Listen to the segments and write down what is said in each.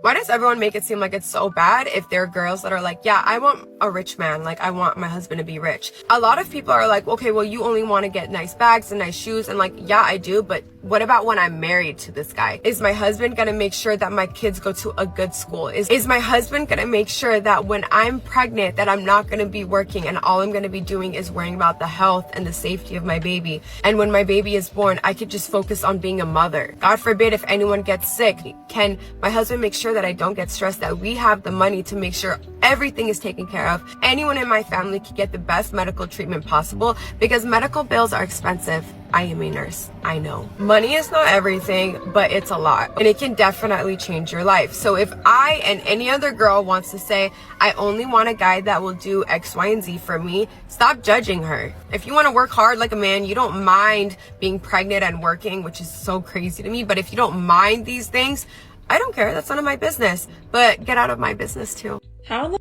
Why does everyone make it seem like it's so bad if there are girls that are like, yeah, I want a rich man, like I want my husband to be rich? A lot of people are like, okay, well, you only want to get nice bags and nice shoes, and like, yeah, I do, but what about when I'm married to this guy? Is my husband gonna make sure that my kids go to a good school? Is my husband gonna make sure that when I'm pregnant that I'm not gonna be working and all I'm gonna be doing is worrying about the health and the safety of my baby? And when my baby is born, I could just focus on being a mother. God forbid if anyone gets sick, can my husband make sure that I don't get stressed, that we have the money to make sure everything is taken care of? Anyone in my family can get the best medical treatment possible, because medical bills are expensive. I am a nurse, I know. Money is not everything, but it's a lot, and it can definitely change your life. So if I and any other girl wants to say, I only want a guy that will do X, Y, and Z for me, stop judging her. If you want to work hard like a man, you don't mind being pregnant and working, which is so crazy to me, but if you don't mind these things, I don't care, that's none of my business, but get out of my business too. How the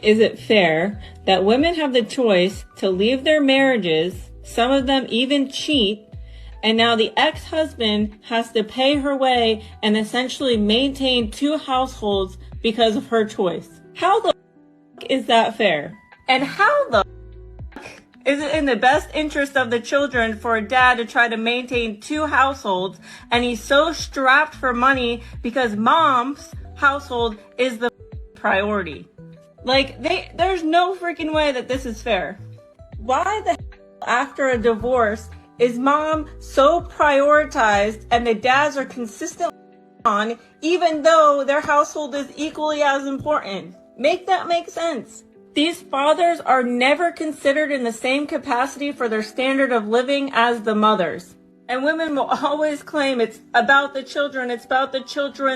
is it fair that women have the choice to leave their marriages, some of them even cheat, and now the ex-husband has to pay her way and essentially maintain 2 households because of her choice? How the is that fair? And how the is it in the best interest of the children for a dad to try to maintain 2 households, and he's so strapped for money because mom's household is the priority? Like, there's no freaking way that this is fair. Why the hell, after a divorce, is mom so prioritized and the dads are consistently on, even though their household is equally as important? Make that make sense. These fathers are never considered in the same capacity for their standard of living as the mothers. And women will always claim it's about the children,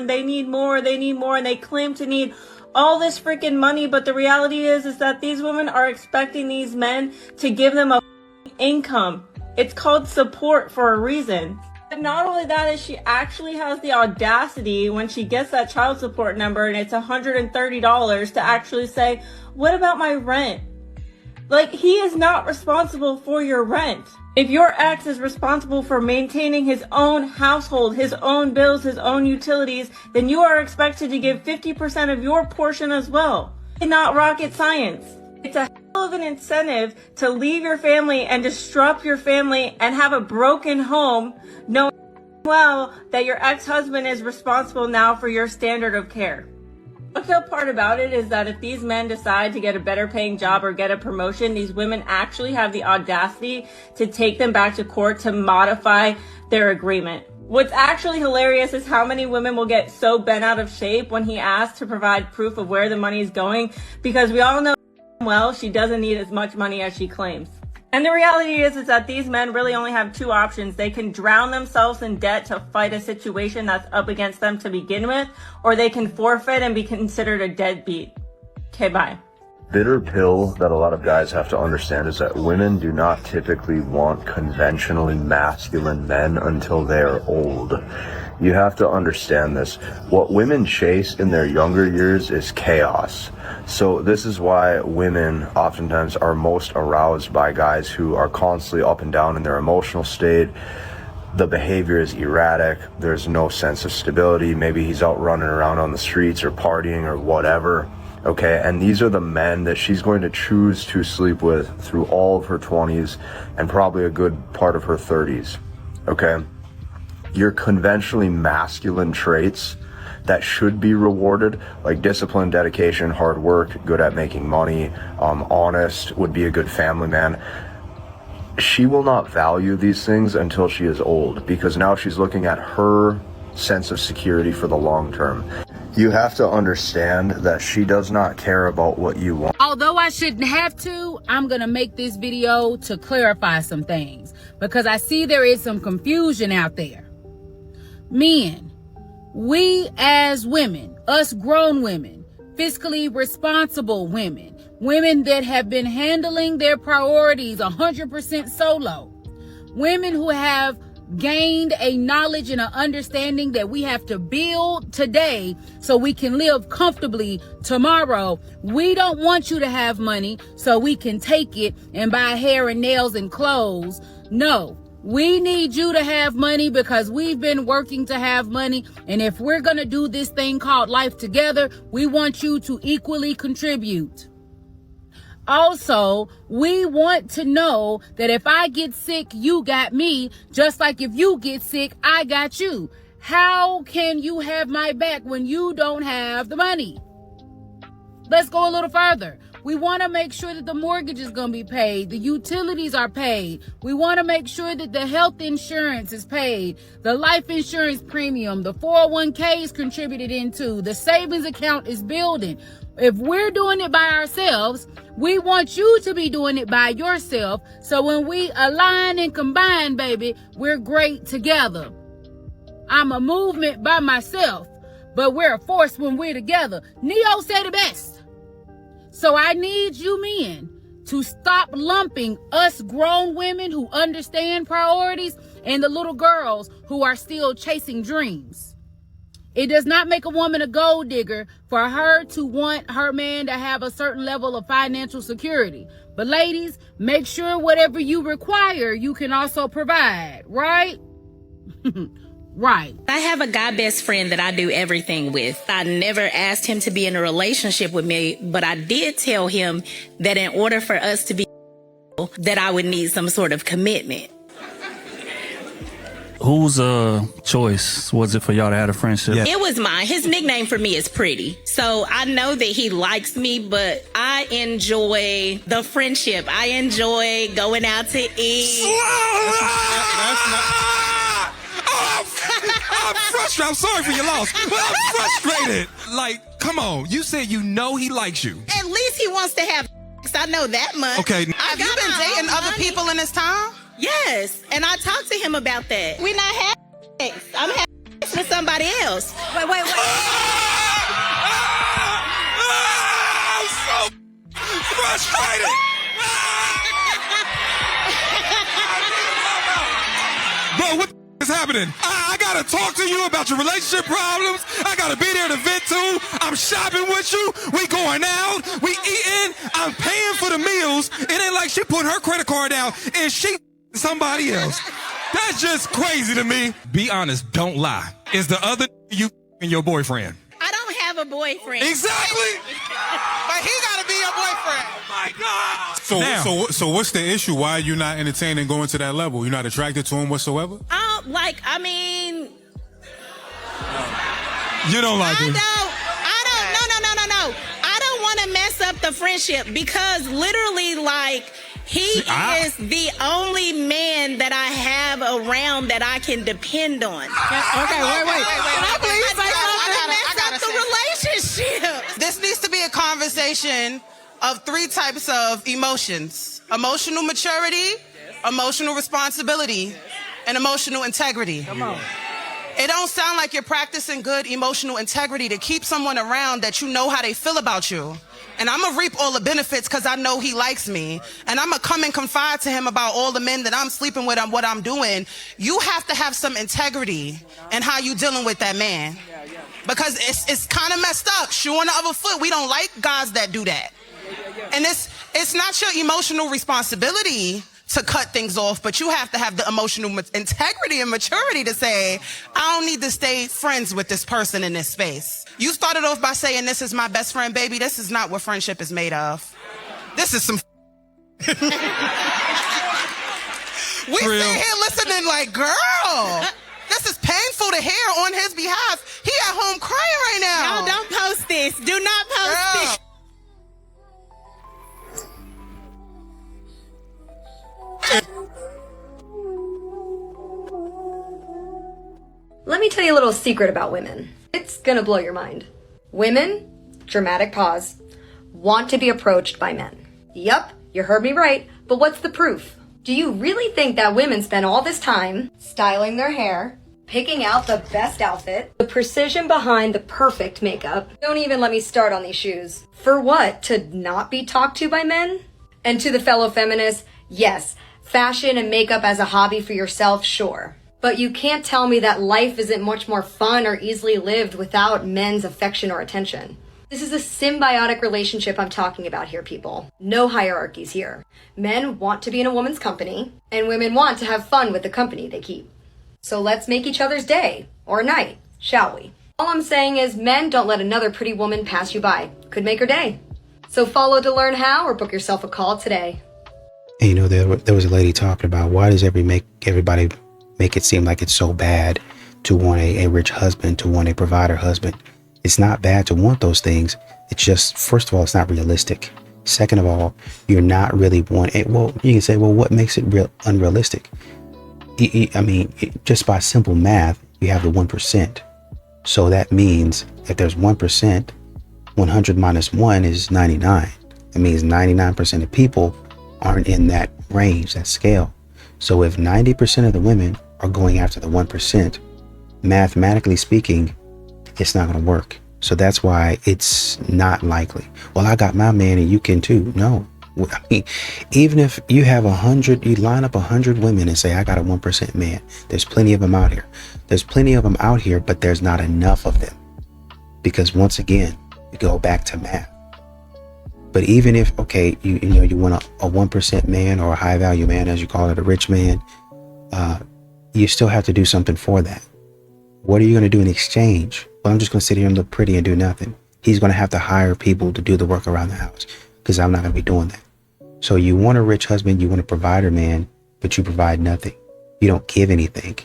they need more, and they claim to need all this freaking money, but the reality is that these women are expecting these men to give them a income. It's called support for a reason. And not only that, is she actually has the audacity when she gets that child support number and it's $130 to actually say, what about my rent? Like, he is not responsible for your rent. If your ex is responsible for maintaining his own household, his own bills, his own utilities, then you are expected to give 50% of your portion as well. It's not rocket science. It's a hell of an incentive to leave your family and disrupt your family and have a broken home, knowing well that your ex-husband is responsible now for your standard of care. The fucked part about it is that if these men decide to get a better paying job or get a promotion, these women actually have the audacity to take them back to court to modify their agreement. What's actually hilarious is how many women will get so bent out of shape when he asks to provide proof of where the money is going, because we all know well she doesn't need as much money as she claims. And the reality is that these men really only have 2 options. They can drown themselves in debt to fight a situation that's up against them to begin with, or they can forfeit and be considered a deadbeat. Okay, bye. Bitter pill that a lot of guys have to understand is that women do not typically want conventionally masculine men until they're old. You have to understand this. What women chase in their younger years is chaos. So this is why women oftentimes are most aroused by guys who are constantly up and down in their emotional state. The behavior is erratic. There's no sense of stability. Maybe he's out running around on the streets or partying or whatever. Okay, and these are the men that she's going to choose to sleep with through all of her 20s and probably a good part of her 30s. Okay? Your conventionally masculine traits that should be rewarded, like discipline, dedication, hard work, good at making money, honest, would be a good family man. She will not value these things until she is old, because now she's looking at her sense of security for the long term. You have to understand that she does not care about what you want. Although I shouldn't have to, I'm going to make this video to clarify some things, because I see there is some confusion out there. Men, we as women, us grown women, fiscally responsible women, women that have been handling their priorities 100% solo, women who have gained a knowledge and an understanding that we have to build today so we can live comfortably tomorrow. We don't want you to have money so we can take it and buy hair and nails and clothes. No, We need you to have money because we've been working to have money. And if we're going to do this thing called life together, we want you to equally contribute. Also, we want to know that if I get sick, you got me, just like if you get sick, I got you. How can you have my back when you don't have the money? Let's go a little further. We want to make sure that the mortgage is going to be paid. The utilities are paid. We want to make sure that the health insurance is paid. The life insurance premium, the 401k is contributed into. The savings account is building. If we're doing it by ourselves, we want you to be doing it by yourself. So when we align and combine, baby, we're great together. I'm a movement by myself, but we're a force when we're together. Neo said it best. So I need you men to stop lumping us grown women who understand priorities and the little girls who are still chasing dreams. It does not make a woman a gold digger for her to want her man to have a certain level of financial security. But ladies, make sure whatever you require, you can also provide, right? Right. I have a guy best friend that I do everything with. I never asked him to be in a relationship with me, but I did tell him that in order for us to be that I would need some sort of commitment. Whose choice was it for y'all to have a friendship? Yeah. It was mine. His nickname for me is Pretty. So I know that he likes me, but I enjoy the friendship. I enjoy going out to eat. I'm frustrated. I'm sorry for your loss, but I'm frustrated. Like, come on. You said you know he likes you. At least he wants to have sex. I know that much. Okay. Have you been dating other people in this town? Yes. And I talked to him about that. We're not having sex. I'm having sex with somebody else. Wait. I'm so frustrated. Bro, what is happening? I gotta talk to you about your relationship problems. I gotta be there to vent to. I'm shopping with you. We going out. We eating. I'm paying for the meals. It ain't like she put her credit card down and she somebody else. That's just crazy to me. Be honest. Don't lie. Is the other you and your boyfriend? I don't have a boyfriend. Exactly. But he gotta be your boyfriend. Oh my God. So what's the issue? Why are you not entertaining going to that level? You're not attracted to him whatsoever? You don't like him. No. I don't want to mess up the friendship because literally, like, he is the only man that I have around that I can depend on. Okay, wait. Can I please say something? Mess up the relationship. This needs to be a conversation of 3 types of emotions: emotional maturity, emotional responsibility, and emotional integrity. Come on. It don't sound like you're practicing good emotional integrity to keep someone around that you know how they feel about you. And I'm gonna reap all the benefits because I know he likes me. And I'm gonna come and confide to him about all the men that I'm sleeping with and what I'm doing. You have to have some integrity in how you dealing with that man. Because it's kind of messed up. Shoe on the other foot. We don't like guys that do that. And it's not your emotional responsibility to cut things off, but you have to have the emotional integrity and maturity to say, I don't need to stay friends with this person in this space. You started off by saying, this is my best friend, baby. This is not what friendship is made of. This is some we sit here listening like, girl, this is painful to hear on his behalf. He at home crying right now. No, don't post this. Do not post this. Let me tell you a little secret about women. It's gonna blow your mind. Women, dramatic pause, want to be approached by men. Yup, you heard me right, but what's the proof? Do you really think that women spend all this time styling their hair, picking out the best outfit, the precision behind the perfect makeup? Don't even let me start on these shoes. For what? To not be talked to by men? And to the fellow feminists, yes, fashion and makeup as a hobby for yourself, sure. But you can't tell me that life isn't much more fun or easily lived without men's affection or attention. This is a symbiotic relationship I'm talking about here, people. No hierarchies here. Men want to be in a woman's company, and women want to have fun with the company they keep. So let's make each other's day, or night, shall we? All I'm saying is men don't let another pretty woman pass you by. Could make her day. So follow to learn how, or book yourself a call today. And, you know, there was a lady talking about why does everybody make it seem like it's so bad to want a rich husband, to want a provider husband. It's not bad to want those things. It's just, first of all, it's not realistic. Second of all, you're not really wanting, well, you can say, well, what makes it unrealistic? I mean, just by simple math, you have the 1%. So that means if there's 1%, 100 minus 1 is 99. It means 99% of people aren't in that range, that scale. So if 90% of the women are going after the 1%, mathematically speaking, it's not going to work. So that's why it's not likely. Well, I got my man and you can too. No. I mean, even if you have 100, you line up 100 women and say, I got a 1% man. There's plenty of them out here. There's plenty of them out here, but there's not enough of them. Because once again, you go back to math. But even if, okay, you want a 1% man or a high value man, as you call it, a rich man, you still have to do something for that. What are you going to do in exchange? Well, I'm just going to sit here and look pretty and do nothing. He's going to have to hire people to do the work around the house because I'm not going to be doing that. So you want a rich husband, you want a provider man, but you provide nothing. You don't give anything.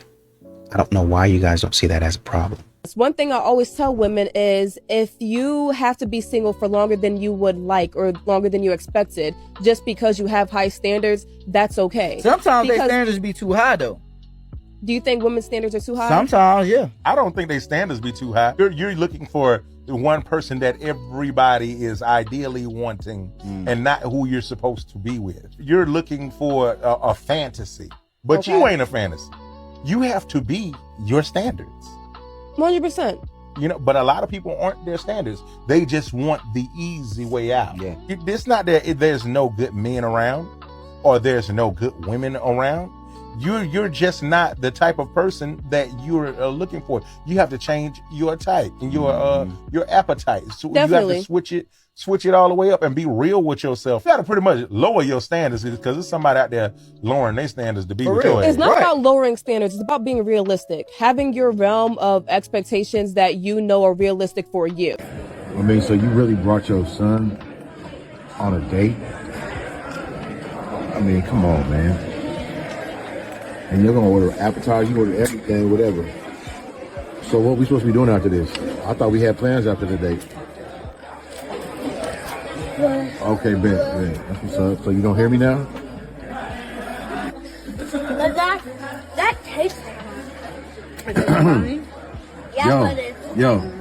I don't know why you guys don't see that as a problem. One thing I always tell women is if you have to be single for longer than you would like or longer than you expected, just because you have high standards, that's okay. Sometimes their standards be too high though. Do you think women's standards are too high? Sometimes, yeah. I don't think their standards be too high. You're looking for the one person that everybody is ideally wanting and not who you're supposed to be with. You're looking for a fantasy, but you ain't a fantasy. You have to be your standards. 100%. You know, but a lot of people aren't their standards. They just want the easy way out. Yeah. It's not that there's no good men around or there's no good women around. You're just not the type of person that you're looking for. You have to change your type and your appetite. So Definitely. you have to switch it all the way up and be real with yourself. You got to pretty much lower your standards because there's somebody out there lowering their standards to be with your It's not about lowering standards. It's about being realistic. Having your realm of expectations that you know are realistic for you. I mean, so you really brought your son on a date? I mean, come on, man. And you're going to order appetizers, you order everything, whatever. So what we supposed to be doing after this? I thought we had plans after the date. Okay, Ben. That's what's up. So you don't hear me now? But that tastes Yo.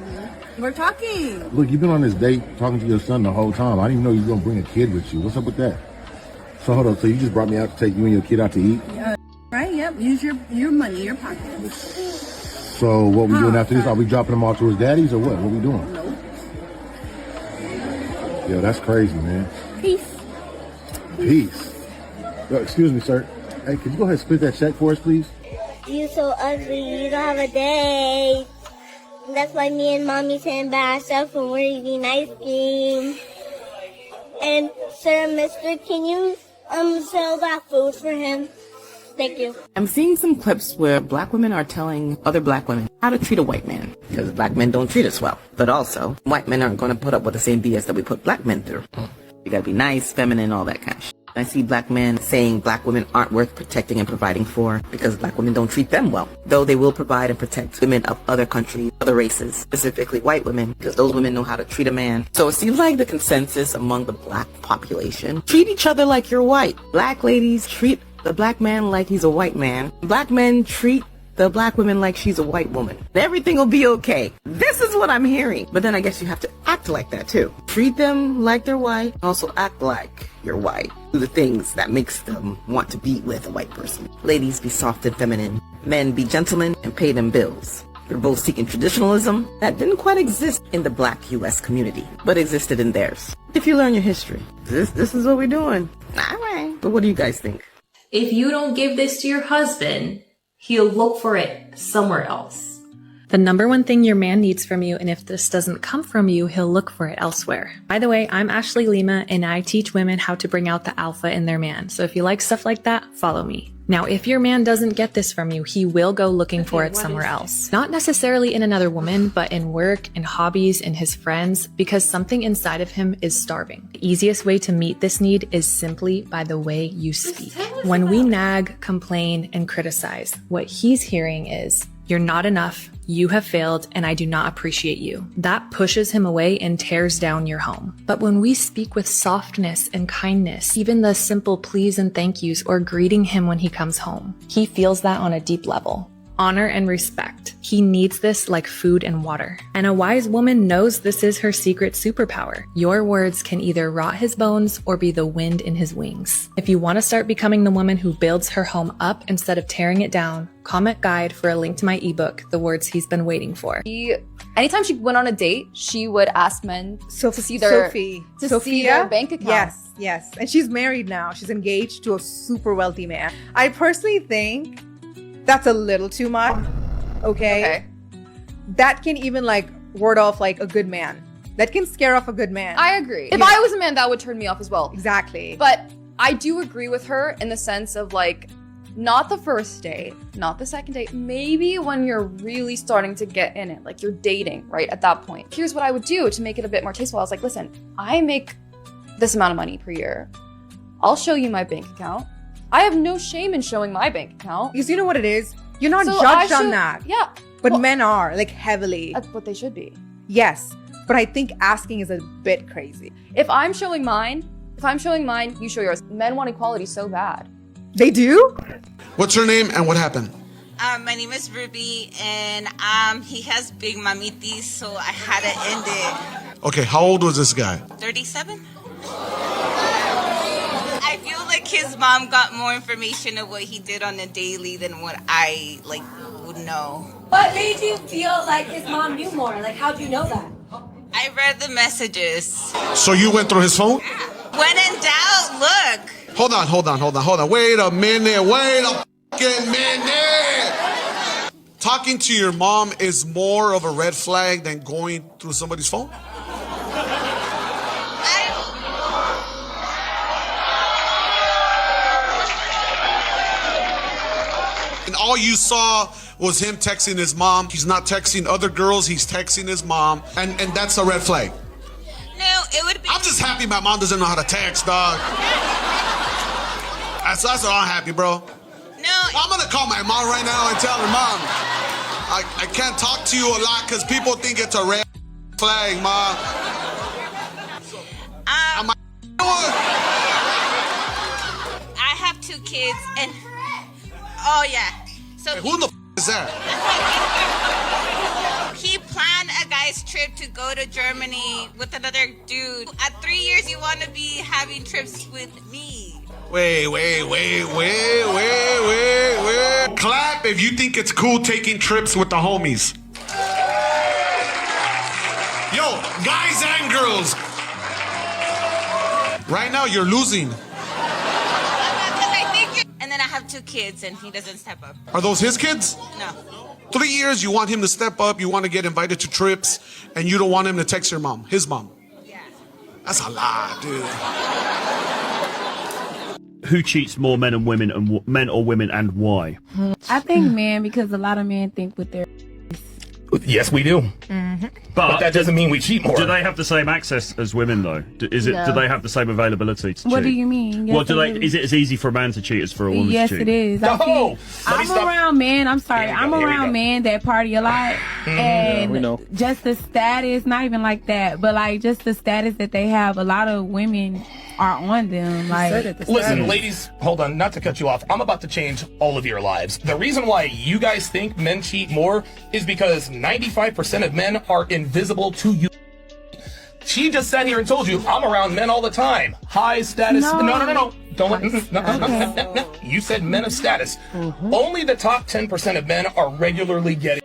We're talking. Look, you've been on this date talking to your son the whole time. I didn't even know you were going to bring a kid with you. What's up with that? So hold on. So you just brought me out to take you and your kid out to eat? Right, yep. Use your money, your pocket. So what we doing after this? Are we dropping him off to his daddy's or what? What we doing? Nope. Yo, that's crazy, man. Peace. Yo, excuse me, sir. Hey, could you go ahead and split that check for us, please? You so ugly. You don't have a date. That's why me and mommy sitting by ourselves and we're eating ice cream. And sir, mister, can you sell that food for him? Thank you. I'm seeing some clips where black women are telling other black women how to treat a white man because black men don't treat us well. But also, white men aren't going to put up with the same BS that we put black men through. You gotta be nice, feminine, all that kind of shit. I see black men saying black women aren't worth protecting and providing for because black women don't treat them well. Though they will provide and protect women of other countries, other races, specifically white women, because those women know how to treat a man. So it seems like the consensus among the black population, treat each other like you're white. Black ladies treat the black man like he's a white man. Black men treat the black woman like she's a white woman. Everything will be okay. This is what I'm hearing. But then I guess you have to act like that too. Treat them like they're white. Also act like you're white. Do the things that makes them want to be with a white person. Ladies, be soft and feminine. Men, be gentlemen and pay them bills. You're both seeking traditionalism that didn't quite exist in the black U.S. community, but existed in theirs. If you learn your history, this is what we're doing. All right. But what do you guys think? If you don't give this to your husband, he'll look for it somewhere else. The number one thing your man needs from you, and if this doesn't come from you, he'll look for it elsewhere. By the way, I'm Ashley Lima, and I teach women how to bring out the alpha in their man. So if you like stuff like that, follow me. Now, if your man doesn't get this from you, he will go looking for it somewhere else. Not necessarily in another woman, but in work, in hobbies, in his friends, because something inside of him is starving. The easiest way to meet this need is simply by the way you speak. When we nag, complain, and criticize, what he's hearing is, "You're not enough, you have failed, and I do not appreciate you." That pushes him away and tears down your home. But when we speak with softness and kindness, even the simple please and thank yous or greeting him when he comes home, he feels that on a deep level. Honor and respect. He needs this like food and water. And a wise woman knows this is her secret superpower. Your words can either rot his bones or be the wind in his wings. If you want to start becoming the woman who builds her home up instead of tearing it down, comment guide for a link to my ebook, The Words He's Been Waiting For. Anytime she went on a date, she would ask men to see their see their bank account. Yes. And she's married now. She's engaged to a super wealthy man. I personally think that's a little too much. Okay. That can even like ward off like a good man. That can scare off a good man. I agree. If I was a man, that would turn me off as well. Exactly. But I do agree with her in the sense of like, not the first date, not the second date, maybe when you're really starting to get in it, like you're dating, right? At that point. Here's what I would do to make it a bit more tasteful. I was like, listen, I make this amount of money per year. I'll show you my bank account. I have no shame in showing my bank account. Because you know what it is? You're not judged on that. Yeah. But men are, like, heavily. That's what they should be. Yes. But I think asking is a bit crazy. If I'm showing mine, you show yours. Men want equality so bad. They do? What's her name and what happened? My name is Ruby, and he has big mamitis, so I had to end it. Okay, how old was this guy? 37? I feel like his mom got more information of what he did on the daily than what I would know. What made you feel like his mom knew more? Like, how'd you know that? I read the messages. So you went through his phone? When in doubt, look. Hold on. Wait a fucking minute. Talking to your mom is more of a red flag than going through somebody's phone? And all you saw was him texting his mom. He's not texting other girls, he's texting his mom. And that's a red flag. No, it would be... I'm just happy my mom doesn't know how to text, dog. That's what I'm happy, bro. No. I'm gonna call my mom right now and tell her, Mom, I can't talk to you a lot because people think it's a red flag, Ma. I have 2 kids and... Oh, yeah. So who the is that? He planned a guy's trip to go to Germany with another dude. At 3 years, you want to be having trips with me. Wait. Clap if you think it's cool taking trips with the homies. Yo, guys and girls. Right now, you're losing. And then I have 2 kids and he doesn't step up. Are those his kids? No. 3 years, you want him to step up, you want to get invited to trips, and you don't want him to text your mom, his mom. Yeah. That's a lot, dude. Who cheats more, men or women, and why? I think men, because a lot of men think with their... Yes, we do. But that doesn't mean we cheat more. Do they have the same access as women, though? Do they have the same availability to cheat? What do you mean? Yes, Is it as easy for a man to cheat as for a woman yes, to cheat? Yes, it is. I'm around men. I'm sorry. I'm around men that party a lot. And we know. Just the status, not even like that, but like just the status that they have, a lot of women are on them. Like, listen, ladies, hold on, not to cut you off. I'm about to change all of your lives. The reason why you guys think men cheat more is because 95% of men are invisible to you. She just sat here and told you, I'm around men all the time. High status. No. Don't. No. You said men of status. Only the top 10% of men are regularly getting.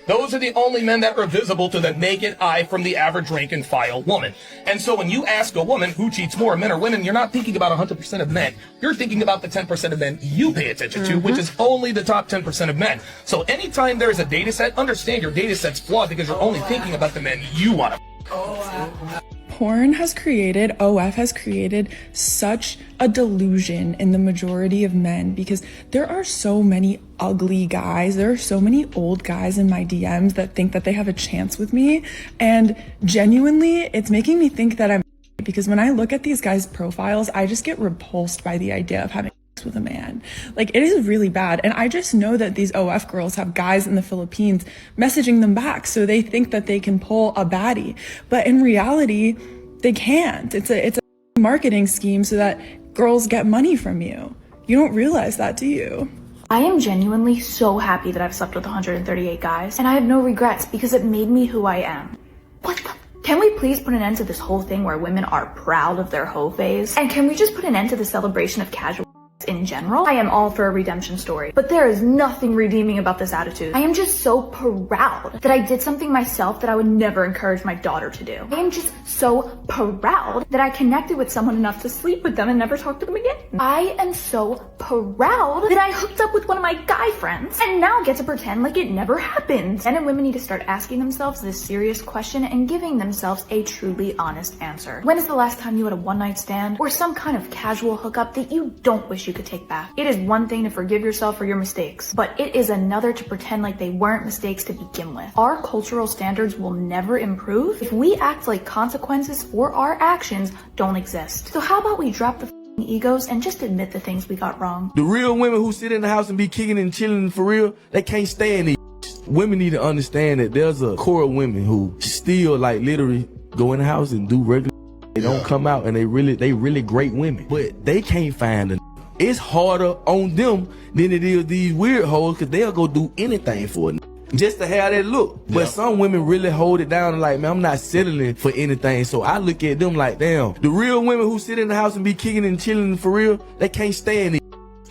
Those are the only men that are visible to the naked eye from the average rank and file woman. And so when you ask a woman who cheats more, men or women, you're not thinking about 100% of men. You're thinking about the 10% of men you pay attention to, which is only the top 10% of men. So anytime there's a data set, understand your data set's flawed because you're only thinking about the men you want to. Porn has created, OF has created such a delusion in the majority of men because there are so many ugly guys. There are so many old guys in my DMs that think that they have a chance with me. And genuinely, it's making me think that I'm because when I look at these guys' profiles, I just get repulsed by the idea of having sex with a man. Like, it is really bad. And I just know that these OF girls have guys in the Philippines messaging them back. So they think that they can pull a baddie. But in reality, they can't. It's a marketing scheme so that girls get money from you. You don't realize that, do you? I am genuinely so happy that I've slept with 138 guys, and I have no regrets because it made me who I am. What the? Can we please put an end to this whole thing where women are proud of their hoe phase? And can we just put an end to the celebration of casual in general? I am all for a redemption story, but there is nothing redeeming about this attitude. I am just so proud that I did something myself that I would never encourage my daughter to do. I am just so proud that I connected with someone enough to sleep with them and never talk to them again. I am so proud that I hooked up with one of my guy friends and now get to pretend like it never happened. Men and women need to start asking themselves this serious question and giving themselves a truly honest answer. When is the last time you had a one-night stand or some kind of casual hookup that you don't wish you could take back? It is one thing to forgive yourself for your mistakes, but it is another to pretend like they weren't mistakes to begin with. Our cultural standards will never improve if we act like consequences for our actions don't exist. So how about we drop the egos and just admit the things we got wrong? The real women who sit in the house and be kicking and chilling for real, they can't stand it. Women need to understand that there's a core of women who still like literally go in the house and do regular. They don't come out and they really great women, but they can't find a. It's harder on them than it is these weird hoes because they'll go do anything for a just to have that look. But some women really hold it down and like, man, I'm not settling for anything. So I look at them like, damn, the real women who sit in the house and be kicking and chilling for real, they can't stand it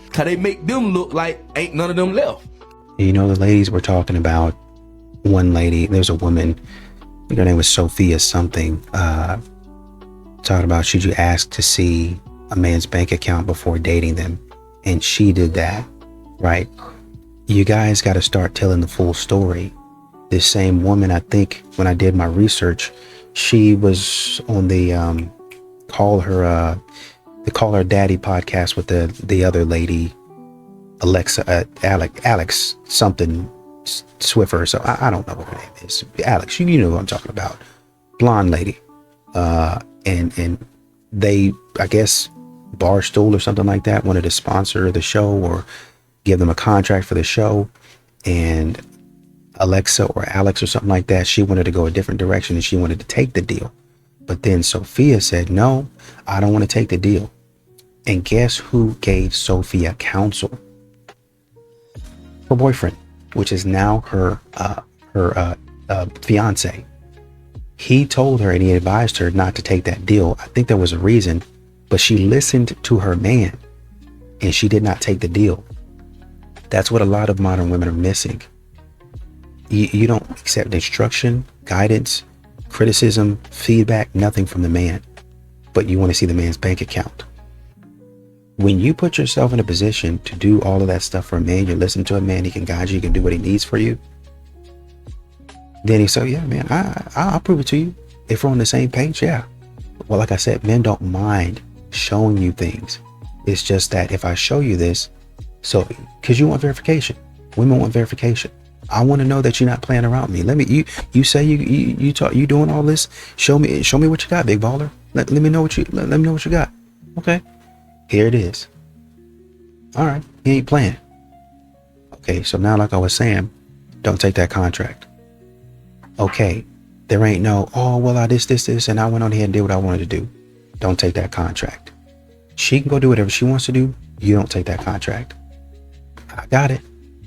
because they make them look like ain't none of them left. You know, the ladies were talking about one lady, there's a woman, I think her name was Sophia something, talking about should you ask to see a man's bank account before dating them, and she did that, right? You guys got to start telling the full story. This same woman, I think when I did my research, she was on the Call Her Daddy podcast with the other lady, Alex something Swiffer. So I don't know what her name is. Alex, you know who I'm talking about. Blonde lady. And they, I guess, Barstool or something like that wanted to sponsor the show or give them a contract for the show, and Alexa or Alex or something like that, she wanted to go a different direction and she wanted to take the deal. But then Sophia said, no, I don't want to take the deal. And guess who gave Sophia counsel? Her boyfriend, which is now her fiance. He told her and he advised her not to take that deal. I think there was a reason, but she listened to her man and she did not take the deal. That's what a lot of modern women are missing. You don't accept instruction, guidance, criticism, feedback, nothing from the man, but you want to see the man's bank account. When you put yourself in a position to do all of that stuff for a man, you listen to a man, he can guide you, he can do what he needs for you. Then he said, yeah, man, I'll prove it to you. If we're on the same page, yeah. Well, like I said, men don't mind showing you things. It's just that if I show you this, so, because you want verification. Women want verification. I want to know that you're not playing around with me. You say you talk, you doing all this. Show me what you got, big baller. Let me know what you got. Okay, here it is. All right, he ain't playing. Okay, so now, like I was saying, don't take that contract. Okay, there ain't no, oh, well, I this, and I went on here and did what I wanted to do. Don't take that contract. She can go do whatever she wants to do. You don't take that contract. I got it.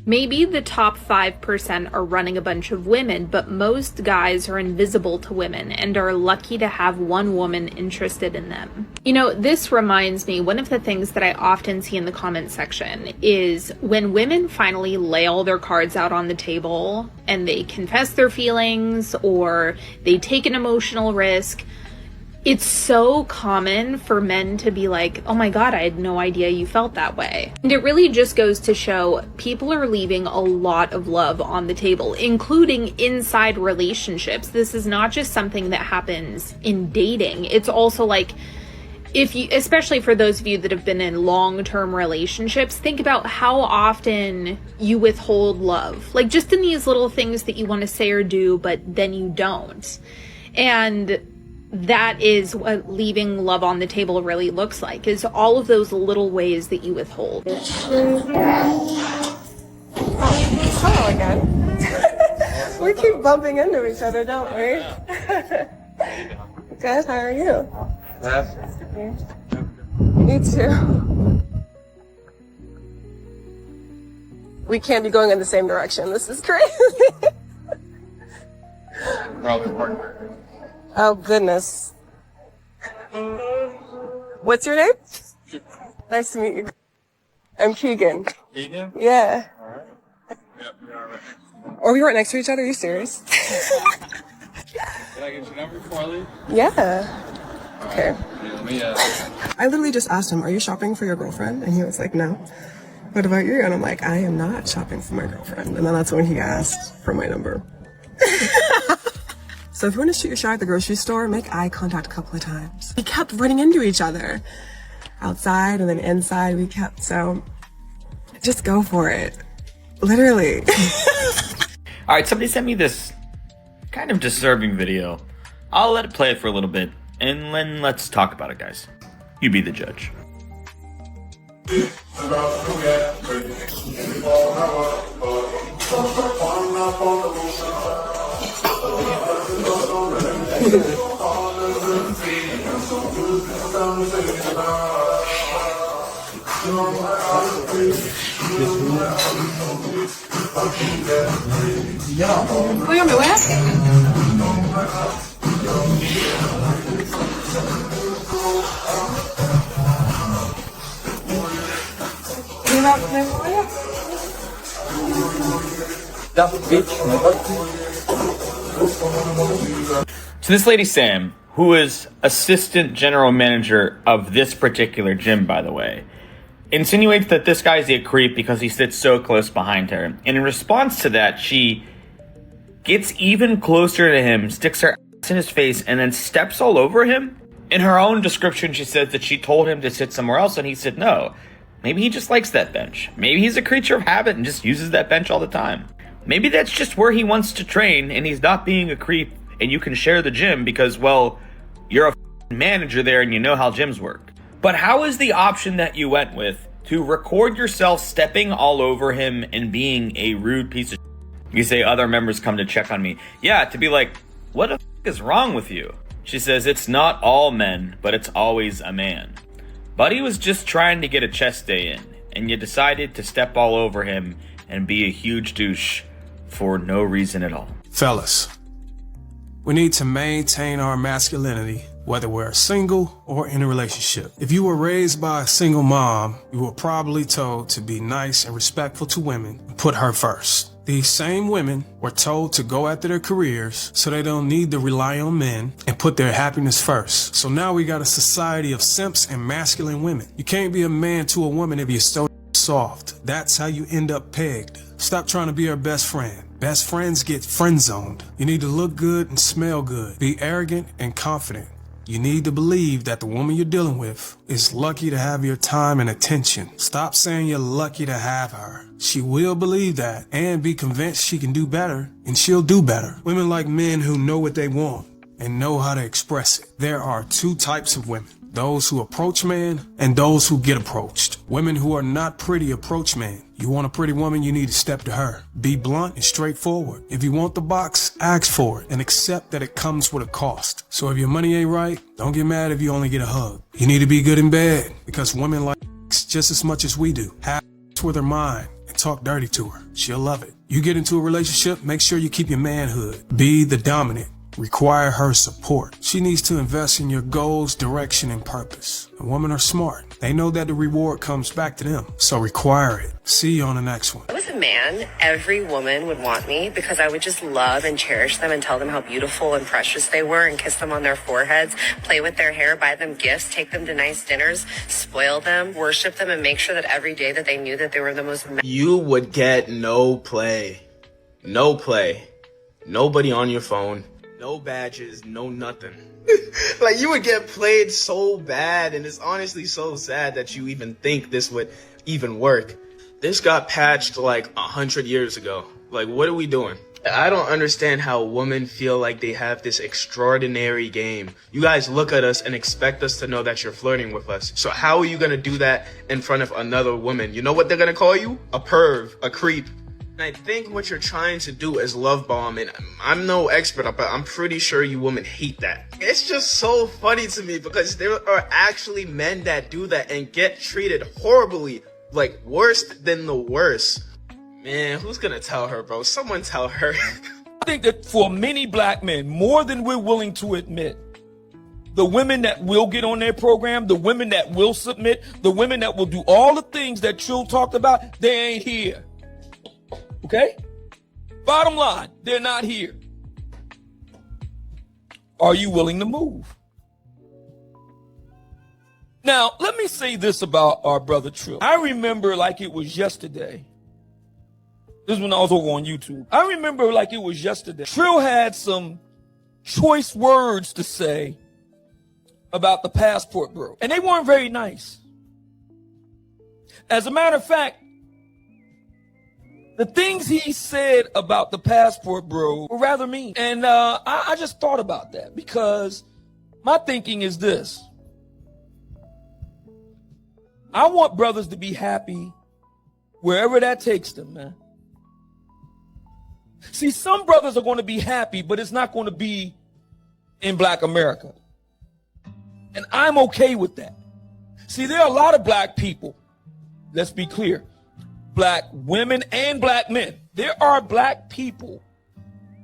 Maybe the top 5% are running a bunch of women, but most guys are invisible to women and are lucky to have one woman interested in them. You know, this reminds me, one of the things that I often see in the comment section is when women finally lay all their cards out on the table and they confess their feelings or they take an emotional risk, it's so common for men to be like, oh my God, I had no idea you felt that way. And it really just goes to show people are leaving a lot of love on the table, including inside relationships. This is not just something that happens in dating. It's also like, if you, especially for those of you that have been in long-term relationships, think about how often you withhold love. Like just in these little things that you want to say or do, but then you don't. And that is what leaving love on the table really looks like, is all of those little ways that you withhold. Hello again. We keep bumping into each other, don't we? Good, how are you? Me too. We can't be going in the same direction. This is crazy. Oh, goodness. What's your name? Nice to meet you. I'm Keegan. Keegan? Yeah. Alright. Yep, we are right next. Or we weren't next to each other? Are you serious? Can I get your number before I leave? Yeah. Okay. Let me, I literally just asked him, are you shopping for your girlfriend? And he was like, no. What about you? And I'm like, I am not shopping for my girlfriend. And then that's when he asked for my number. So if you want to shoot your shot at the grocery store, make eye contact a couple of times. We kept running into each other. Outside and then inside we kept, so just go for it. Literally. All right, somebody sent me this kind of disturbing video. I'll let it play for a little bit, and then let's talk about it, guys. You be the judge. Dígame, ¿ves? So this lady Sam, who is assistant general manager of this particular gym, by the way, insinuates that this guy's a creep because he sits so close behind her. And in response to that, she gets even closer to him, sticks her ass in his face, and then steps all over him. In her own description, she says that she told him to sit somewhere else, and he said no. Maybe he just likes that bench. Maybe he's a creature of habit and just uses that bench all the time. Maybe that's just where he wants to train, and he's not being a creep, and you can share the gym because, well, you're a manager there and you know how gyms work. But how is the option that you went with to record yourself stepping all over him and being a rude piece of shit? You say other members come to check on me. Yeah, to be like, what the is wrong with you? She says, it's not all men, but it's always a man. Buddy was just trying to get a chest day in, and you decided to step all over him and be a huge douche for no reason at all. Fellas, we need to maintain our masculinity, whether we're single or in a relationship. If you were raised by a single mom, you were probably told to be nice and respectful to women and put her first. These same women were told to go after their careers so they don't need to rely on men and put their happiness first. So now we got a society of simps and masculine women. You can't be a man to a woman if you're so soft. That's how you end up pegged. Stop trying to be her best friend. Best friends get friend zoned. You need to look good and smell good. Be arrogant and confident. You need to believe that the woman you're dealing with is lucky to have your time and attention. Stop saying you're lucky to have her. She will believe that and be convinced she can do better, and she'll do better. Women like men who know what they want and know how to express it. There are two types of women. Those who approach men and those who get approached. Women who are not pretty approach men. You want a pretty woman, you need to step to her. Be blunt and straightforward. If you want the box, ask for it and accept that it comes with a cost. So if your money ain't right, don't get mad if you only get a hug. You need to be good in bed because women like just as much as we do. Have with their mind and talk dirty to her. She'll love it. You get into a relationship, make sure you keep your manhood. Be the dominant. Require her support. She needs to invest in your goals, direction, and purpose. And women are smart. They know that the reward comes back to them. So require it. See you on the next one. I was a man, every woman would want me because I would just love and cherish them and tell them how beautiful and precious they were and kiss them on their foreheads, play with their hair, buy them gifts, take them to nice dinners, spoil them, worship them, and make sure that every day that they knew that they were the most... You would get no play. No play. Nobody on your phone. No badges, no nothing. Like, you would get played so bad, and it's honestly so sad that you even think this would even work. This got patched like 100 years ago. Like, what are we doing? I don't understand how women feel like they have this extraordinary game. You guys look at us and expect us to know that you're flirting with us. So how are you gonna do that in front of another woman? You know what they're gonna call you? A perv, a creep. And I think what you're trying to do is love bomb, and I'm no expert, but I'm pretty sure you women hate that. It's just so funny to me because there are actually men that do that and get treated horribly, like worse than the worst. Man, who's gonna tell her, bro? Someone tell her. I think that for many black men, more than we're willing to admit, the women that will get on their program, the women that will submit, the women that will do all the things that Trill talked about, they ain't here. Okay? Bottom line, they're not here. Are you willing to move? Now, let me say this about our brother Trill. I remember like it was yesterday. This is when I was over on YouTube. I remember like it was yesterday. Trill had some choice words to say about the passport bro, and they weren't very nice. As a matter of fact, the things he said about the passport bro were rather mean. And I just thought about that because my thinking is this. I want brothers to be happy wherever that takes them, man. See, some brothers are going to be happy, but it's not going to be in Black America. And I'm okay with that. See, there are a lot of black people, let's be clear, black women and black men. There are black people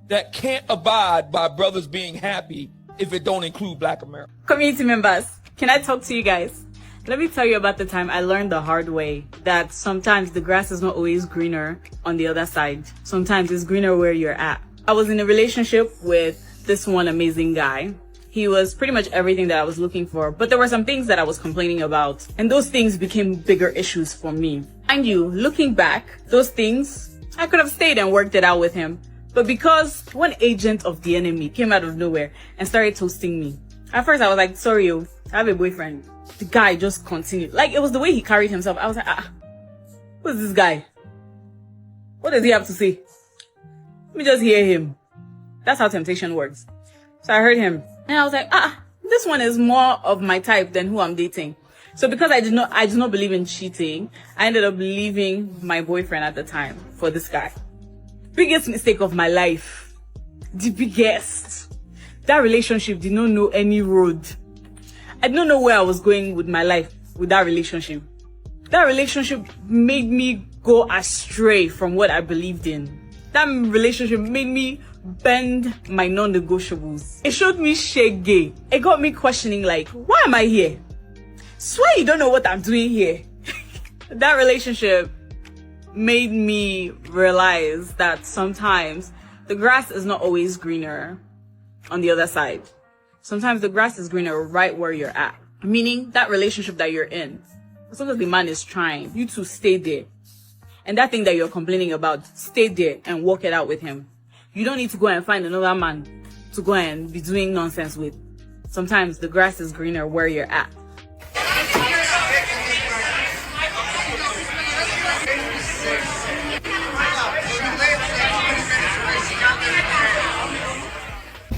that can't abide by brothers being happy if it don't include Black America. Community members, can I talk to you guys? Let me tell you about the time I learned the hard way that sometimes the grass is not always greener on the other side. Sometimes it's greener where you're at. I was in a relationship with this one amazing guy. He was pretty much everything that I was looking for, but there were some things that I was complaining about, and those things became bigger issues for me. And looking back, those things, I could have stayed and worked it out with him. But because one agent of the enemy came out of nowhere and started toasting me, at first I was like, sorry, I have a boyfriend. The guy just continued. Like, it was the way he carried himself. I was like, who is this guy? What does he have to say? Let me just hear him. That's how temptation works. So I heard him. And I was like, this one is more of my type than who I'm dating. So because I did not believe in cheating, I ended up leaving my boyfriend at the time for this guy. Biggest mistake of my life. The biggest. That relationship did not know any road. I didn't know where I was going with my life with that relationship. That relationship made me go astray from what I believed in. That relationship made me bend my non-negotiables. It showed me shege. It got me questioning, like, why am I here? Swear you don't know what I'm doing here. That relationship made me realize that sometimes the grass is not always greener on the other side. Sometimes the grass is greener right where you're at. Meaning that relationship that you're in. As long as the man is trying, you to stay there. And that thing that you're complaining about, stay there and work it out with him. You don't need to go and find another man to go and be doing nonsense with. Sometimes the grass is greener where you're at.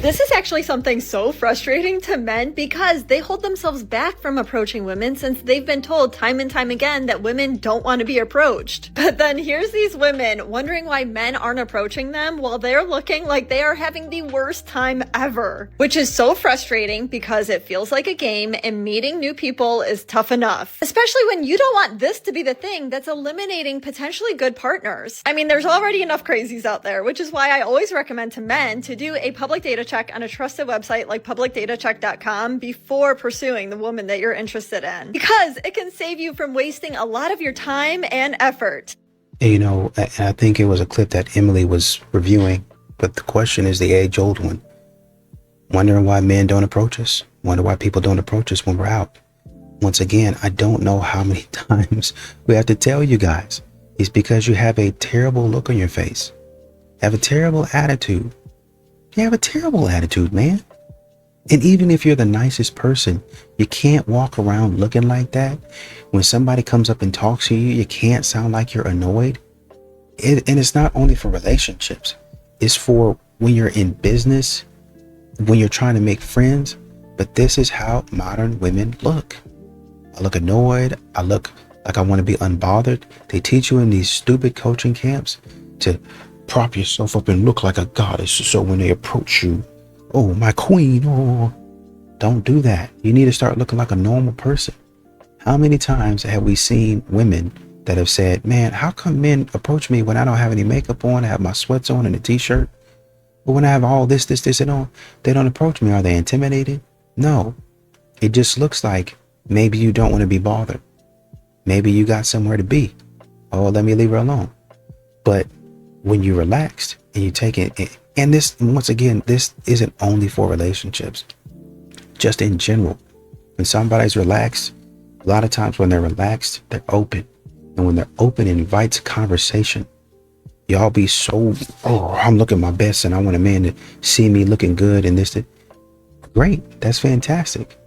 This is actually something so frustrating to men because they hold themselves back from approaching women since they've been told time and time again that women don't want to be approached. But then here's these women wondering why men aren't approaching them while they're looking like they are having the worst time ever. Which is so frustrating because it feels like a game and meeting new people is tough enough. Especially when you don't want this to be the thing that's eliminating potentially good partners. I mean, there's already enough crazies out there, which is why I always recommend to men to do a public data check on a trusted website like publicdatacheck.com before pursuing the woman that you're interested in. Because it can save you from wasting a lot of your time and effort. You know, I think it was a clip that Emily was reviewing, but the question is the age-old one. Wondering why men don't approach us. Wonder why people don't approach us when we're out. Once again, I don't know how many times we have to tell you guys. It's because you have a terrible look on your face. Have a terrible attitude. You have a terrible attitude, man. And even if you're the nicest person, you can't walk around looking like that. When somebody comes up and talks to you, you can't sound like you're annoyed. And it's not only for relationships. It's for when you're in business, when you're trying to make friends. But this is how modern women look. I look annoyed. I look like I want to be unbothered. They teach you in these stupid coaching camps to prop yourself up and look like a goddess. So when they approach you, oh, my queen, oh, don't do that. You need to start looking like a normal person. How many times have we seen women that have said, man, how come men approach me when I don't have any makeup on, I have my sweats on and a t-shirt? But when I have all this and all, they don't approach me. Are they intimidated? No. It just looks like maybe you don't want to be bothered. Maybe you got somewhere to be. Oh, let me leave her alone. But when you're relaxed and you take it, and this, once again, this isn't only for relationships, just in general. When somebody's relaxed, a lot of times when they're relaxed, they're open. And when they're open, it invites conversation. Y'all be so, oh, I'm looking my best and I want a man to see me looking good and this. Great, that's fantastic.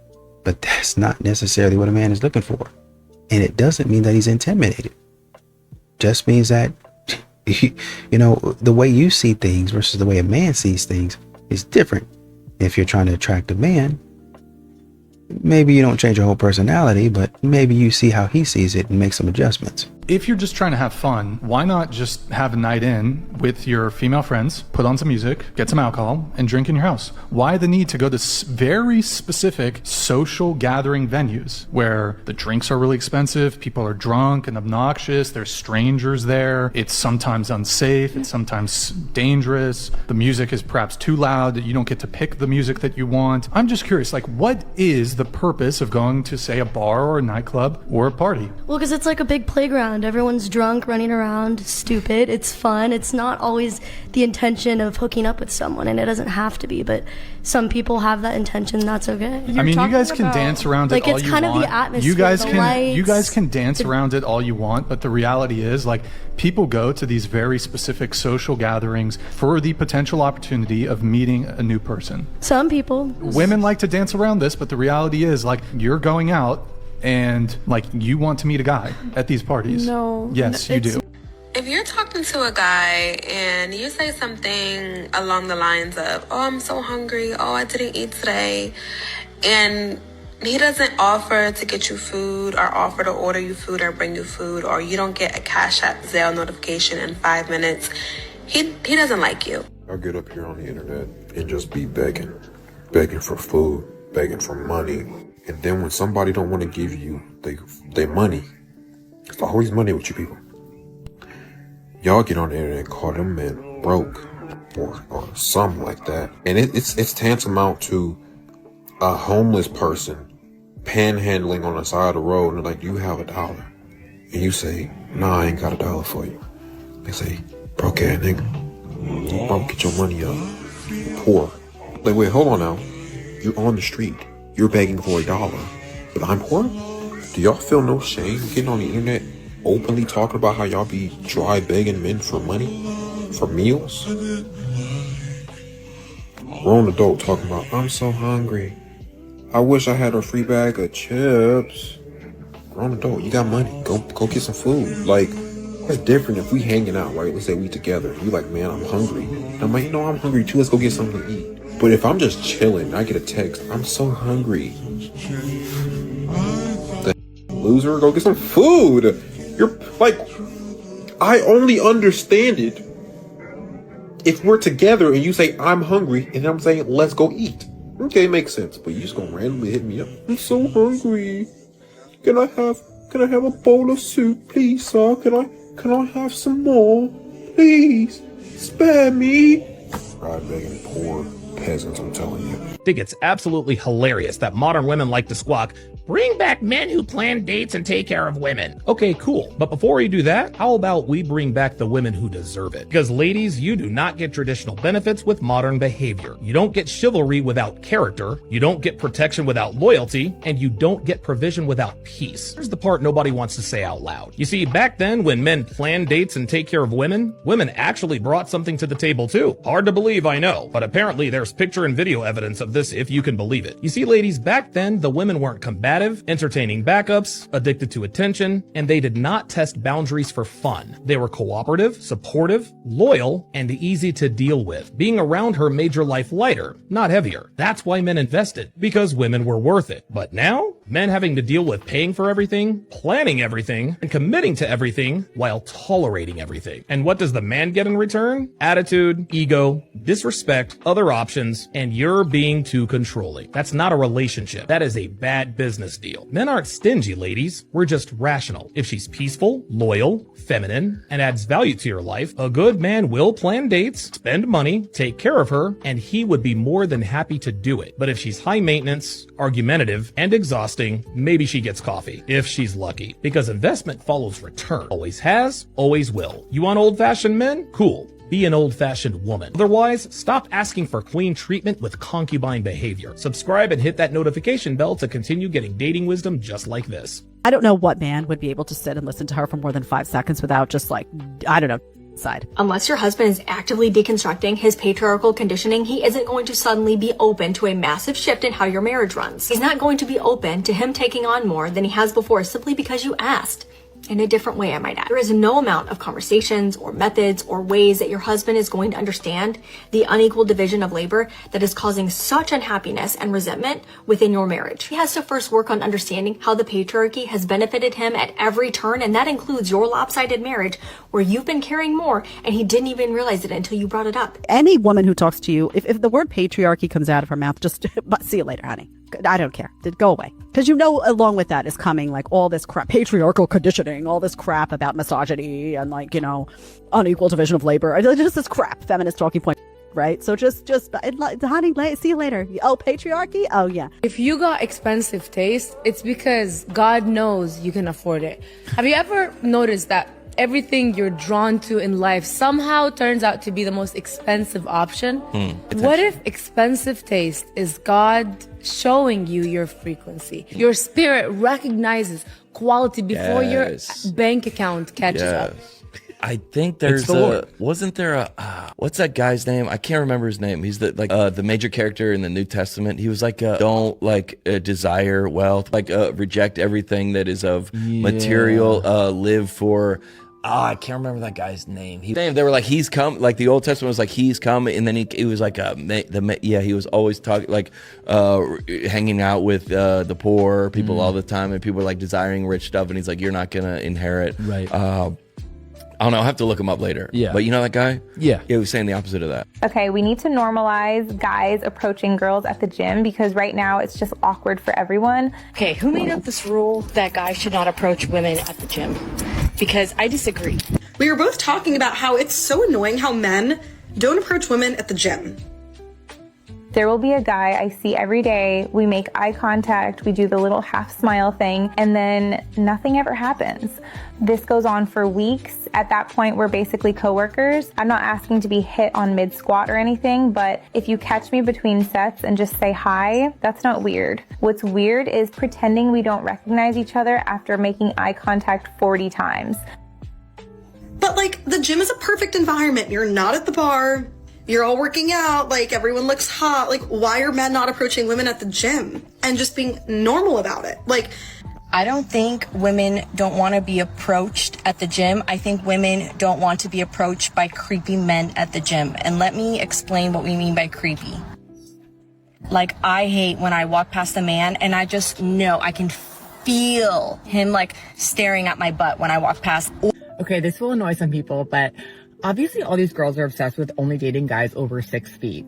But that's not necessarily what a man is looking for. And it doesn't mean that he's intimidated. Just means that, you know, the way you see things versus the way a man sees things is different. If you're trying to attract a man, maybe you don't change your whole personality, but maybe you see how he sees it and make some adjustments. If you're just trying to have fun, why not just have a night in with your female friends, put on some music, get some alcohol, and drink in your house? Why the need to go to very specific social gathering venues where the drinks are really expensive, people are drunk and obnoxious, there's strangers there, it's sometimes unsafe, it's sometimes dangerous, the music is perhaps too loud, you don't get to pick the music that you want. I'm just curious, like, what is the purpose of going to, say, a bar or a nightclub or a party? Well, because it's like a big playground. Everyone's drunk, running around, stupid. It's fun. It's not always the intention of hooking up with someone, and it doesn't have to be, but some people have that intention, and that's okay. I mean, you guys can dance around it all you want. Like, it's kind of the atmosphere, you guys can dance around it all you want, but the reality is, like, people go to these very specific social gatherings for the potential opportunity of meeting a new person. Some people. Women like to dance around this, but the reality is, like, you're going out and, like, you want to meet a guy at these parties. No. Yes, you do. If you're talking to a guy and you say something along the lines of, oh, I'm so hungry, oh, I didn't eat today, and he doesn't offer to get you food or offer to order you food or bring you food, or you don't get a Cash App Zelle notification in 5 minutes, he doesn't like you. I'll get up here on the internet and just be begging for food, begging for money. And then when somebody don't want to give you their money, it's always money with you people. Y'all get on the internet and call them men broke or something like that. And it's tantamount to a homeless person panhandling on the side of the road and they're like, you have $1. And you say, nah, I ain't got $1 for you. They say, broke ass nigga, bro, get your money up. You're poor. Like, wait, hold on now. You're on the street. You're begging for $1, but I'm poor? Do y'all feel no shame getting on the internet openly talking about how y'all be dry begging men for money? For meals? Grown adult talking about, I'm so hungry. I wish I had a free bag of chips. Grown adult, you got money. Go get some food. Like, it's different if we hanging out, right? Let's say we together. You like, man, I'm hungry. And I'm like, you know, I'm hungry too. Let's go get something to eat. But if I'm just chilling, I get a text, I'm so hungry. The loser, go get some food. You're like, I only understand it if we're together and you say I'm hungry and I'm saying let's go eat. Okay, makes sense. But you just gonna randomly hit me up. I'm so hungry. Can I have a bowl of soup, please, sir? Can I have some more? Please, spare me. I'm begging poor peasants, I'm telling you. I think it's absolutely hilarious that modern women like to squawk, bring back men who plan dates and take care of women. Okay, cool. But before we do that, how about we bring back the women who deserve it? Because ladies, you do not get traditional benefits with modern behavior. You don't get chivalry without character. You don't get protection without loyalty. And you don't get provision without peace. Here's the part nobody wants to say out loud. You see, back then when men planned dates and take care of women actually brought something to the table too. Hard to believe, I know. But apparently there's picture and video evidence of this if you can believe it. You see, ladies, back then the women weren't combative, entertaining backups, addicted to attention, and they did not test boundaries for fun. They were cooperative, supportive, loyal, and easy to deal with. Being around her made your life lighter, not heavier. That's why men invested, because women were worth it. But now, men having to deal with paying for everything, planning everything, and committing to everything while tolerating everything. And what does the man get in return? Attitude, ego, disrespect, other options, and you're being too controlling. That's not a relationship. That is a bad business deal. Men aren't stingy, ladies. We're just rational. If she's peaceful, loyal, feminine, and adds value to your life, a good man will plan dates, spend money, take care of her, and he would be more than happy to do it. But if she's high maintenance, argumentative, and exhausting, maybe she gets coffee, if she's lucky. Because investment follows return. Always has, always will. You want old-fashioned men? Cool. Be an old-fashioned woman. Otherwise, stop asking for queen treatment with concubine behavior. Subscribe and hit that notification bell to continue getting dating wisdom just like this. I don't know what man would be able to sit and listen to her for more than 5 seconds without just like, I don't know, side. Unless your husband is actively deconstructing his patriarchal conditioning, he isn't going to suddenly be open to a massive shift in how your marriage runs. He's not going to be open to him taking on more than he has before simply because you asked. In a different way, I might add. There is no amount of conversations or methods or ways that your husband is going to understand the unequal division of labor that is causing such unhappiness and resentment within your marriage. He has to first work on understanding how the patriarchy has benefited him at every turn, and that includes your lopsided marriage where you've been carrying more and he didn't even realize it until you brought it up. Any woman who talks to you, if the word patriarchy comes out of her mouth, just see you later, honey. I don't care. Go away. Because you know along with that is coming like all this crap, patriarchal conditioning, all this crap about misogyny and like, you know, unequal division of labor. Just this crap, feminist talking point, right? So just honey, see you later. Oh, patriarchy? Oh, yeah. If you got expensive taste, it's because God knows you can afford it. Have you ever noticed that everything you're drawn to in life somehow turns out to be the most expensive option? What if expensive taste is God showing you your frequency? Your spirit recognizes quality before your bank account catches up. I think wasn't there a what's that guy's name? I can't remember his name. He's the major character in the New Testament. He was like don't desire wealth, reject everything that is of material, live for. I can't remember that guy's name. They were like, he's come. Like the Old Testament was like, he's come, and then he was like, he was always talking hanging out with the poor people all the time, and people were like desiring rich stuff, and he's like, you're not gonna inherit. Right. I don't know. I'll have to look him up later. Yeah. But you know that guy? Yeah. He was saying the opposite of that. Okay, we need to normalize guys approaching girls at the gym because right now it's just awkward for everyone. Okay, who made up this rule that guys should not approach women at the gym? Because I disagree. We were both talking about how it's so annoying how men don't approach women at the gym. There will be a guy I see every day. We make eye contact, we do the little half smile thing, and then nothing ever happens. This goes on for weeks. At that point, we're basically coworkers. I'm not asking to be hit on mid-squat or anything, but if you catch me between sets and just say hi, that's not weird. What's weird is pretending we don't recognize each other after making eye contact 40 times. But like, the gym is a perfect environment. You're not at the bar. You're all working out, like everyone looks hot. Like, why are men not approaching women at the gym and just being normal about it? Like, I don't think women don't want to be approached at the gym. I think women don't want to be approached by creepy men at the gym. And let me explain what we mean by creepy. Like, I hate when I walk past a man and I just know I can feel him like staring at my butt when I walk past. Okay, this will annoy some people, but obviously all these girls are obsessed with only dating guys over 6 feet.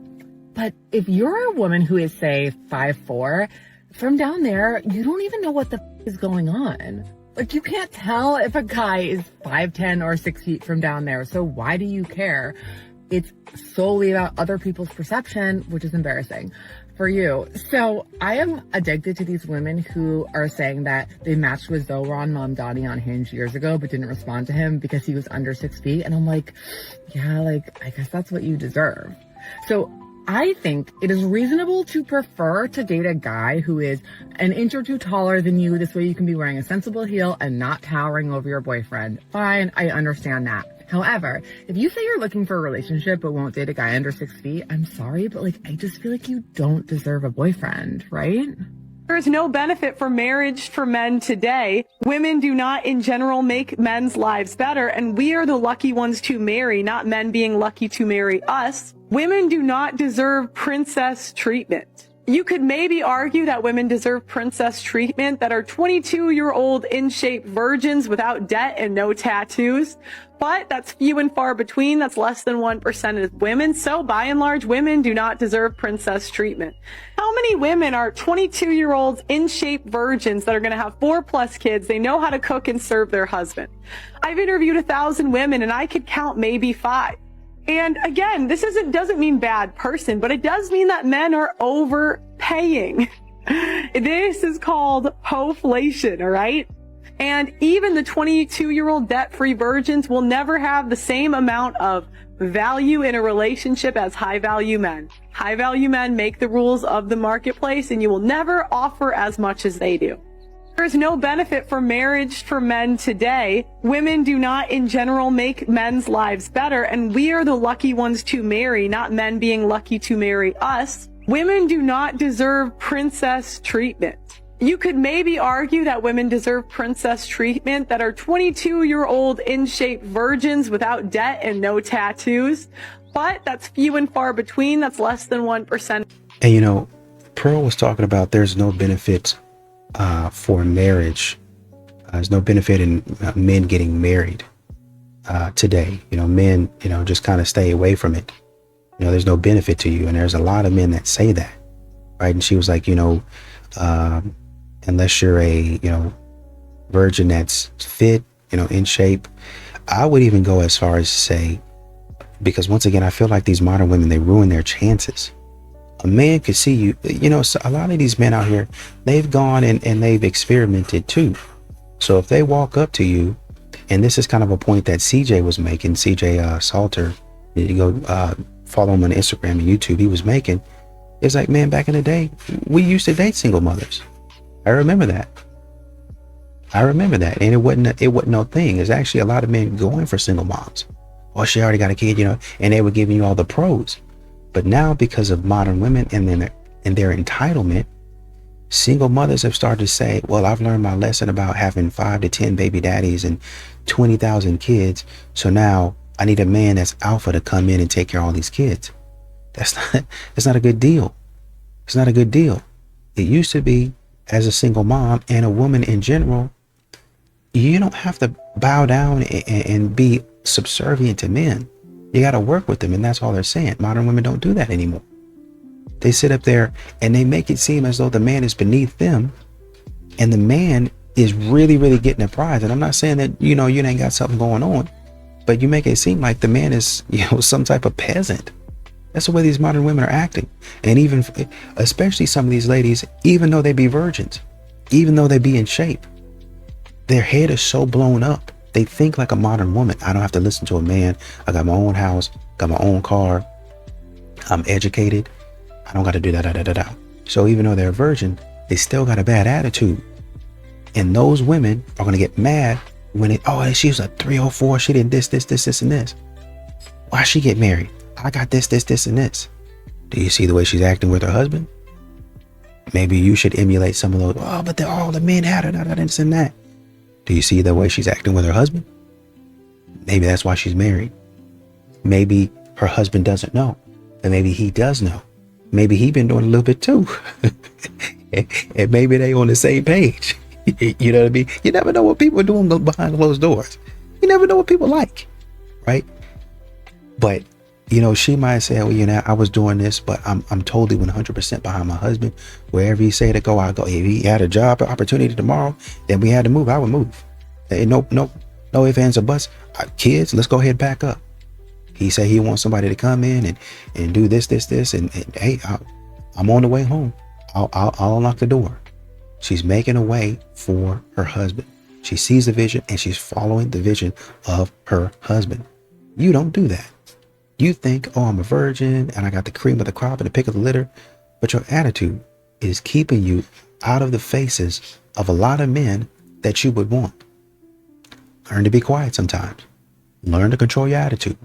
But if you're a woman who is, say, 5'4", from down there, you don't even know what the is going on. Like, you can't tell if a guy is 5'10" or 6 feet from down there, so why do you care? It's solely about other people's perception, which is embarrassing for you. So I am addicted to these women who are saying that they matched with Zohran Mamdani on Hinge years ago, but didn't respond to him because he was under 6 feet. And I'm like, yeah, like, I guess that's what you deserve. So I think it is reasonable to prefer to date a guy who is an inch or two taller than you. This way you can be wearing a sensible heel and not towering over your boyfriend. Fine, I understand that. However, if you say you're looking for a relationship but won't date a guy under 6 feet, I'm sorry, but like, I just feel like you don't deserve a boyfriend, right? There is no benefit for marriage for men today. Women do not in general make men's lives better, and we are the lucky ones to marry, not men being lucky to marry us. Women do not deserve princess treatment. You could maybe argue that women deserve princess treatment that are 22-year-old in-shape virgins without debt and no tattoos. But that's few and far between. That's less than 1% of women. So by and large, women do not deserve princess treatment. How many women are 22-year-olds in-shape virgins that are going to have 4+ kids? They know how to cook and serve their husband. I've interviewed 1,000 women and I could count maybe 5. And again, this doesn't mean bad person, but it does mean that men are overpaying. This is called hoflation, all right? And even the 22-year-old debt-free virgins will never have the same amount of value in a relationship as high-value men. High-value men make the rules of the marketplace, and you will never offer as much as they do. There is no benefit for marriage for men today. Women do not in general make men's lives better, and we are the lucky ones to marry, not men being lucky to marry us. Women do not deserve princess treatment. You could maybe argue that women deserve princess treatment that are 22-year-old in-shape virgins without debt and no tattoos, but that's few and far between. That's less than 1%. And you know, Pearl was talking about there's no benefit for marriage. There's no benefit in men getting married today. You know, men, you know, just kind of stay away from it. You know, there's no benefit to you. And there's a lot of men that say that, right? And she was like, you know, unless you're a, you know, virgin that's fit, you know, in shape. I would even go as far as to say, because once again, I feel like these modern women, they ruin their chances. A man could see you, you know, so a lot of these men out here, they've gone and they've experimented too. So if they walk up to you, and this is kind of a point that CJ was making, CJ Salter, you go follow him on Instagram and YouTube, he was making, it's like, man, back in the day, we used to date single mothers. I remember that. And it wasn't no thing. There's actually a lot of men going for single moms. Oh, she already got a kid, you know, and they were giving you all the pros. But now, because of modern women and their entitlement, single mothers have started to say, well, I've learned my lesson about having 5 to 10 baby daddies and 20,000 kids. So now I need a man that's alpha to come in and take care of all these kids. That's not a good deal. It's not a good deal. It used to be, as a single mom and a woman in general, you don't have to bow down and be subservient to men. You got to work with them, and that's all they're saying. Modern women don't do that anymore. They sit up there and they make it seem as though the man is beneath them, and the man is really, really getting a prize. And I'm not saying that, you know, you ain't got something going on, but you make it seem like the man is, you know, some type of peasant. That's the way these modern women are acting. And even, especially some of these ladies, even though they be virgins, even though they be in shape, their head is so blown up. They think like a modern woman. I don't have to listen to a man. I got my own house, got my own car. I'm educated. I don't got to do that. So even though they're a virgin, they still got a bad attitude. And those women are going to get mad when she was a 304. She did this, and this. Why she get married? I got this, and this. Do you see the way she's acting with her husband? Maybe you should emulate some of those. Oh, but all the men had her, this and that. Do you see the way she's acting with her husband? Maybe that's why she's married. Maybe her husband doesn't know, but maybe he does know. Maybe he been doing a little bit too. And maybe they on the same page. You know what I mean? You never know what people are doing behind closed doors. You never know what people like, right? But, you know, she might say, well, you know, I was doing this, but I'm totally 100% behind my husband. Wherever he say to go, I go. If he had a job opportunity tomorrow, then we had to move, I would move. No ifs, ands, or buts. Kids, let's go ahead and pack up. He said he wants somebody to come in and do this, and hey, I'm on the way home. I'll unlock the door. She's making a way for her husband. She sees the vision and she's following the vision of her husband. You don't do that. You think, oh, I'm a virgin and I got the cream of the crop and the pick of the litter. But your attitude is keeping you out of the faces of a lot of men that you would want. Learn to be quiet sometimes. Learn to control your attitude.